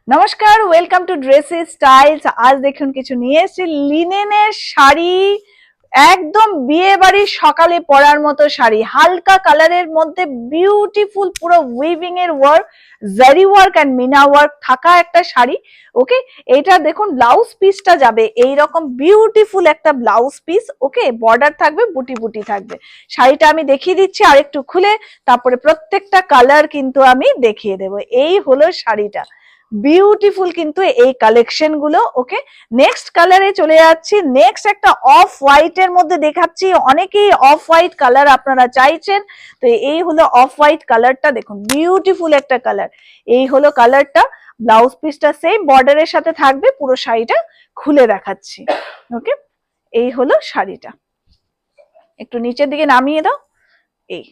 নমস্কার, welcome to dresses styles. আজ দেখুন কিছু নিয়ে এসেছি লিনেনের শাড়ি, একদম বিয়ে বাড়ির সকালে পরার মতো শাড়ি, হালকা কালারের মধ্যে বিউটিফুল পুরো উইভিং এর ওয়ার্ক, জারি ওয়ার্ক এন্ড মিনা ওয়ার্ক থাকা একটা শাড়ি। ওকে, এটা দেখুন ব্লাউজ পিসটা যাবে এইরকম বিউটিফুল একটা ব্লাউজ পিস। ওকে, বর্ডার থাকবে, বুটি বুটি থাকবে। শাড়িটা আমি দেখিয়ে দিচ্ছি আর একটু খুলে, তারপরে প্রত্যেকটা কালার কিন্তু আমি দেখিয়ে দেবো। এই হলো শাড়িটা, বিউটিফুল কিন্তু এই কালেকশন গুলো। ওকে, নেক্সট কালারে চলে যাচ্ছি। নেক্সট একটা অফ হোয়াইট এর মধ্যে দেখাচ্ছি, অনেকেই অফ হোয়াইট কালার আপনারা চাইছেন, তো এই হলো অফ হোয়াইট কালারটা। দেখুন বিউটিফুল একটা কালার, এই হলো কালারটা। ব্লাউজ পিসটা সেম বর্ডারের সাথে থাকবে। পুরো শাড়িটা খুলে দেখাচ্ছি। ওকে, এই হলো শাড়িটা, একটু নিচের দিকে নামিয়ে দাও। এই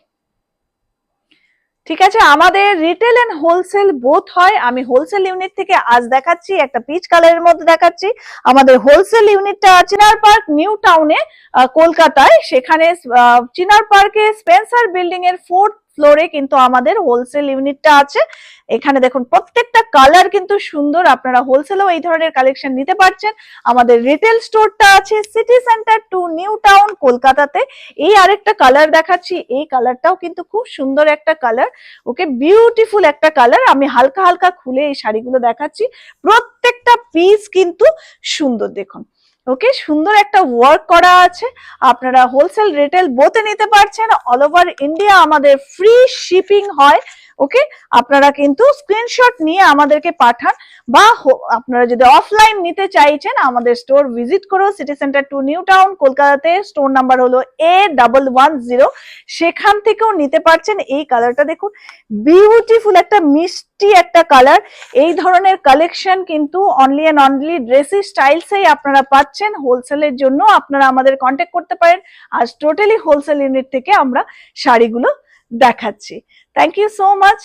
ঠিক আছে, আমাদের রিটেল এন্ড হোলসেল বোথ হয়। আমি হোলসেল ইউনিট থেকে আজ দেখাচ্ছি, একটা পিচ কালারের মধ্যে দেখাচ্ছি। আমাদের হোলসেল ইউনিটটা চিনার পার্ক নিউ টাউনে, কলকাতায়। সেখানে চিনার পার্কে স্পেন্সার বিল্ডিং এর 4th ফ্লোরে কিন্তু আমাদের হোলসেল ইউনিটটা আছে। এখানে দেখুন প্রত্যেকটা কালার কিন্তু সুন্দর, আপনারা হোলসেলেও এই ধরনের কালেকশন নিতে পারছেন। আমাদের রিটেল স্টোরটা আছে সিটি সেন্টার 2 নিউ টাউন কলকাতাতে। এই আরেকটা কালার দেখাচ্ছি, এই কালারটাও কিন্তু খুব সুন্দর একটা কালার। ওকে, বিউটিফুল একটা কালার। আমি হালকা হালকা খুলে এই শাড়িগুলো দেখাচ্ছি, প্রত্যেকটা পিস কিন্তু সুন্দর। দেখুন, ওকে, সুন্দর একটা ওয়ার্ক করা আছে। আপনারা হোলসেল রিটেল বোথে নিতে পারছেন। অল ওভার ইন্ডিয়া আমাদের ফ্রি শিপিং হয়। ওকে, আপনারা কিন্তু স্ক্রিনশট নিয়ে আমাদেরকে পাঠান, বা আপনারা যদি অফলাইন নিতে চাইছেন আমাদের স্টোর ভিজিট করো, সিটি সেন্টার 2 নিউ টাউন কলকাতাতে। স্টোর নাম্বার হলো A110, সেখান থেকেও নিতে পারছেন। এই কালারটা দেখুন, বিউটিফুল একটা মিষ্টি একটা কালার। এই ধরনের কালেকশন কিন্তু অনলি এন্ড অনলি ড্রেসি স্টাইলসেই আপনারা পাচ্ছেন। হোলসেলের জন্য আপনারা আমাদের কন্ট্যাক্ট করতে পারেন। আজ টোটালি হোলসেল ইউনিট থেকে আমরা শাড়িগুলো দেখাচ্ছি। Thank you so much.